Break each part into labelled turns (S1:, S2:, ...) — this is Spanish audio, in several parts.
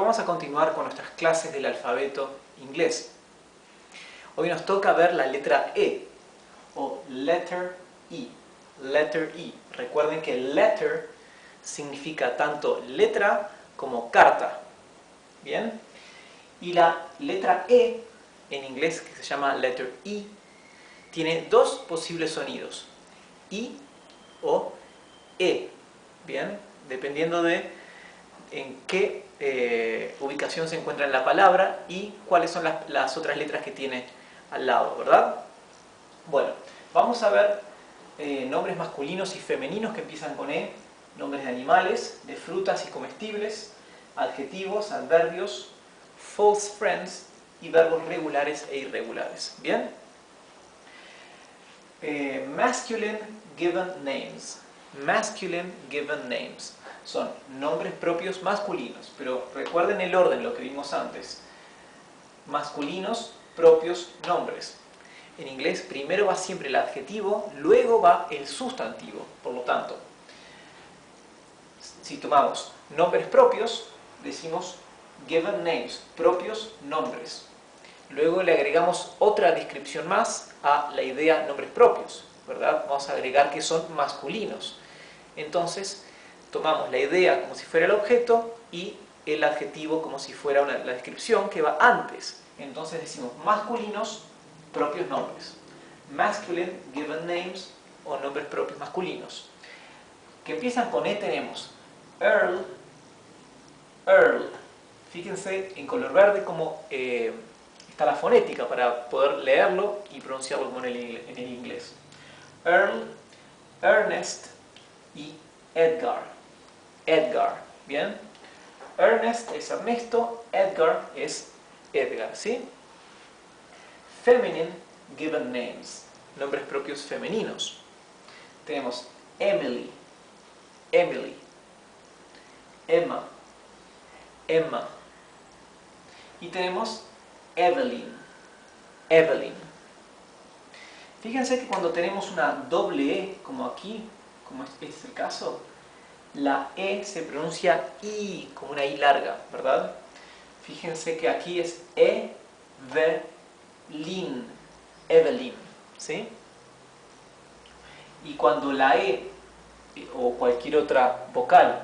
S1: vamos a continuar con nuestras clases del alfabeto inglés. Hoy nos toca ver la letra E, o letter E. Letter E. Recuerden que letter significa tanto letra como carta. ¿Bien? Y la letra E, en inglés, que se llama letter E, tiene dos posibles sonidos. I o E. ¿Bien? Dependiendo de en qué ubicación se encuentra en la palabra y cuáles son las otras letras que tiene al lado, ¿verdad? Bueno, vamos a ver nombres masculinos y femeninos que empiezan con E, nombres de animales, de frutas y comestibles, adjetivos, adverbios, false friends y verbos regulares e irregulares. ¿Bien? Masculine given names. Masculine given names. Son nombres propios masculinos, pero recuerden el orden, lo que vimos antes. Masculinos, propios, nombres. En inglés primero va siempre el adjetivo, luego va el sustantivo. Por lo tanto, si tomamos nombres propios, decimos given names, propios nombres. Luego le agregamos otra descripción más a la idea nombres propios, ¿verdad? Vamos a agregar que son masculinos. Entonces, tomamos la idea como si fuera el objeto y el adjetivo como si fuera la descripción que va antes. Entonces decimos masculinos, propios nombres. Masculine given names o nombres propios masculinos. Que empiezan con E tenemos Earl, Earl. Fíjense en color verde cómo está la fonética para poder leerlo y pronunciarlo como en el inglés. Earl, Ernest y Edgar. Edgar, ¿bien? Ernest es Ernesto, Edgar es Edgar, ¿sí? Feminine given names, nombres propios femeninos. Tenemos Emily, Emily, Emma, Emma. Y tenemos Evelyn, Evelyn. Fíjense que cuando tenemos una doble E, como aquí, como este es el caso, la E se pronuncia I, como una I larga, ¿verdad? Fíjense que aquí es Evelyn, Evelyn, ¿sí? Y cuando la E o cualquier otra vocal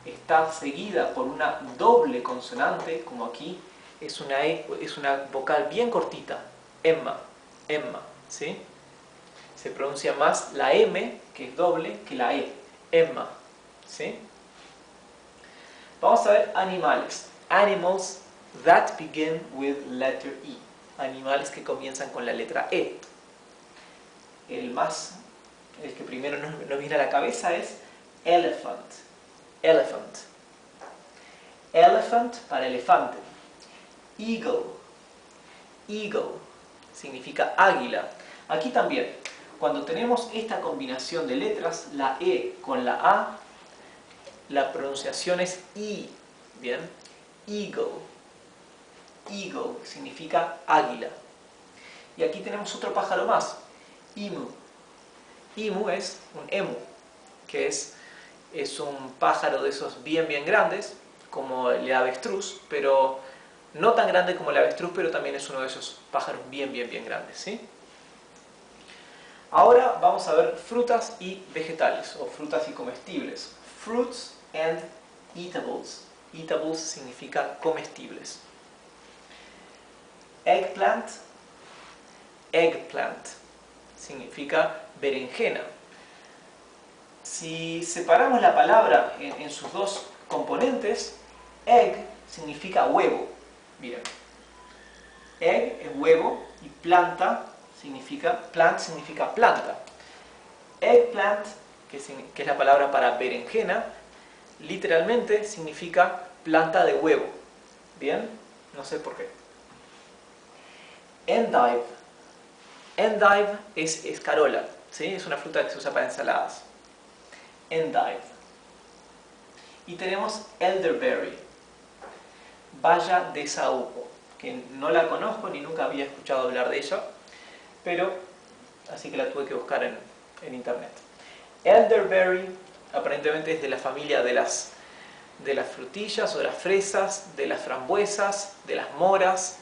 S1: está seguida por una doble consonante, como aquí, es una E, es una vocal bien cortita, Emma, Emma, ¿sí? Se pronuncia más la M, que es doble, que la E, Emma, ¿sí? Vamos a ver animales. Animals that begin with letter E. Animales que comienzan con la letra E. El que primero nos viene a la cabeza es elephant. Elephant. Elephant para elefante. Eagle. Eagle significa águila. Aquí también, cuando tenemos esta combinación de letras, la E con la A, la pronunciación es I. ¿Bien? Eagle. Eagle significa águila. Y aquí tenemos otro pájaro más. Emu. Emu es un emu, que es un pájaro de esos bien grandes, como el avestruz, pero no tan grande como el avestruz, pero también es uno de esos pájaros bien grandes, ¿sí? Ahora vamos a ver frutas y vegetales, o frutas y comestibles. Fruits and eatables. Eatables significa comestibles. Eggplant. Eggplant significa berenjena. Si separamos la palabra en sus dos componentes, egg significa huevo. Miren, egg es huevo y plant significa planta. Eggplant, que es la palabra para berenjena, literalmente significa planta de huevo. ¿Bien? No sé por qué. Endive. Endive es escarola, ¿sí? Es una fruta que se usa para ensaladas. Endive. Y tenemos elderberry, baya de saúco, que no la conozco ni nunca había escuchado hablar de ella, pero así que la tuve que buscar en internet. Elderberry aparentemente es de la familia de de las frutillas o de las fresas, de las frambuesas, de las moras,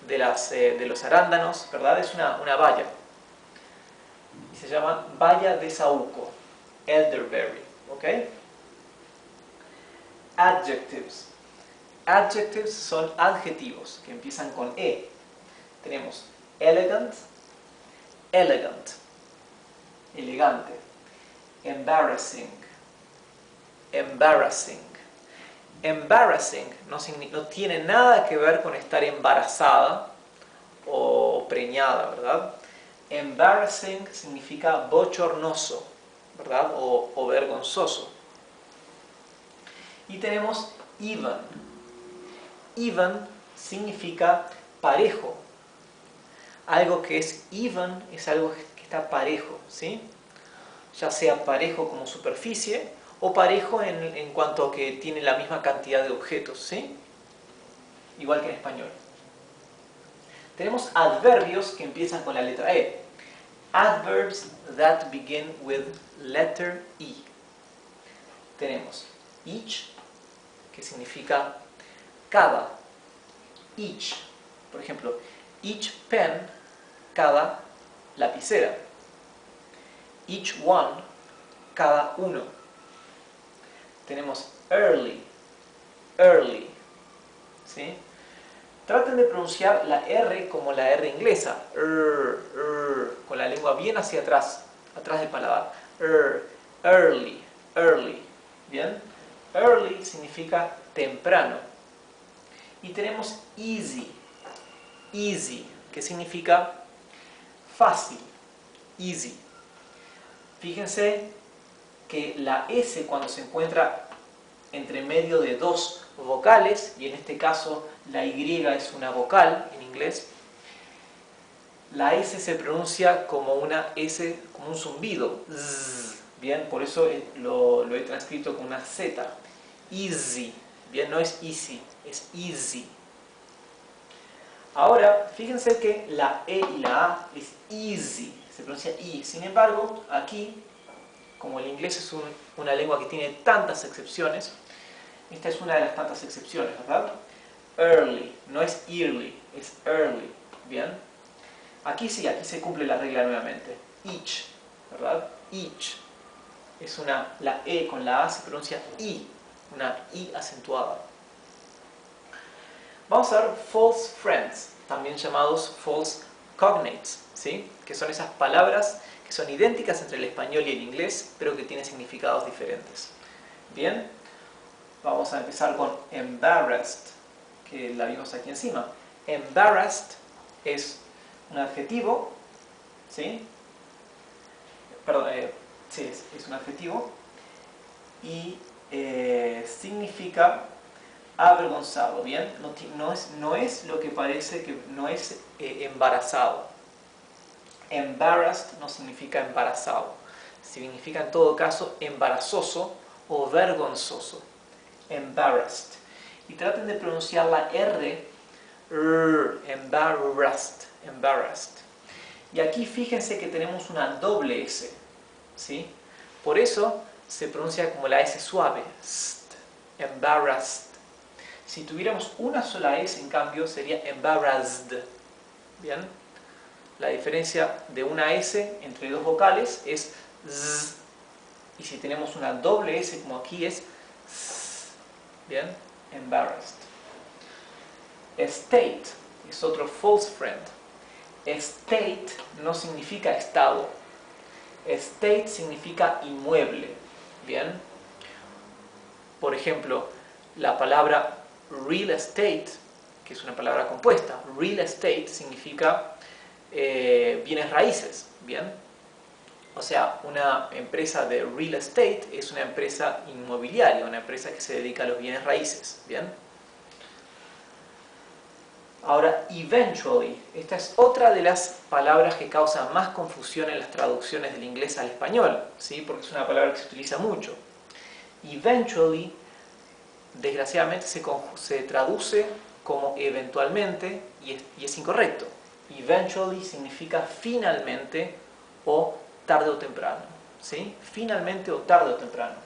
S1: de los arándanos, ¿verdad? Es una baya. Y se llama baya de saúco, elderberry, ¿ok? Adjectives. Adjectives son adjetivos que empiezan con E. Tenemos elegant, elegant, elegante. Embarrassing, embarrassing. Embarrassing no tiene nada que ver con estar embarazada o preñada, ¿verdad? Embarrassing significa bochornoso, ¿verdad? O vergonzoso. Y tenemos even. Even significa parejo. Algo que es even es algo que está parejo, ¿sí? Ya sea parejo como superficie o parejo en cuanto a que tiene la misma cantidad de objetos, ¿sí? Igual que en español. Tenemos adverbios que empiezan con la letra E. Adverbs that begin with letter E. Tenemos each, que significa cada. Each, por ejemplo, each pen, cada lapicera. Each one, cada uno. Tenemos early, early, ¿sí? Traten de pronunciar la R como la R inglesa, con la lengua bien hacia atrás, atrás del paladar. Early, early, ¿bien? Early significa temprano. Y tenemos easy, easy, que significa fácil, easy. Fíjense que la S cuando se encuentra entre medio de dos vocales, y en este caso la Y es una vocal en inglés, la S se pronuncia como una S, como un zumbido. Zzz, bien, por eso lo he transcrito con una Z. Easy, bien, no es easy, es easy. Ahora, fíjense que la E y la A es easy, se pronuncia I. Sin embargo, aquí, como el inglés es una lengua que tiene tantas excepciones, esta es una de las tantas excepciones, ¿verdad? Early, no es early, es early, ¿bien? Aquí sí, aquí se cumple la regla nuevamente. Each, ¿verdad? Each. La E con la A se pronuncia I, una I acentuada. Vamos a ver false friends, también llamados false cognates, ¿sí? Que son esas palabras que son idénticas entre el español y el inglés, pero que tienen significados diferentes. Bien, vamos a empezar con embarrassed, que la vimos aquí encima. Embarrassed es un adjetivo, ¿sí? Perdón, sí, es un adjetivo y significa avergonzado, ¿bien? No es lo que parece, que no es embarazado. Embarrassed no significa embarazado, significa en todo caso embarazoso o vergonzoso. Embarrassed. Y traten de pronunciar la R, embarrassed, embarrassed. Y aquí fíjense que tenemos una doble S, ¿sí? Por eso se pronuncia como la S suave, embarrassed. Si tuviéramos una sola S, en cambio, sería embarrassed. ¿Bien? La diferencia de una S entre dos vocales es Z. Y si tenemos una doble S, como aquí, es S. ¿Bien? Embarrassed. Estate es otro false friend. Estate no significa estado. Estate significa inmueble. ¿Bien? Por ejemplo, la palabra real estate, que es una palabra compuesta, real estate significa bienes raíces, ¿bien? O sea, una empresa de real estate es una empresa inmobiliaria, una empresa que se dedica a los bienes raíces, ¿bien? Ahora, eventually, esta es otra de las palabras que causa más confusión en las traducciones del inglés al español, ¿sí? Porque es una palabra que se utiliza mucho. Eventually, desgraciadamente, se traduce como eventualmente y es incorrecto. Eventually significa finalmente o tarde o temprano, ¿sí? Finalmente o tarde o temprano.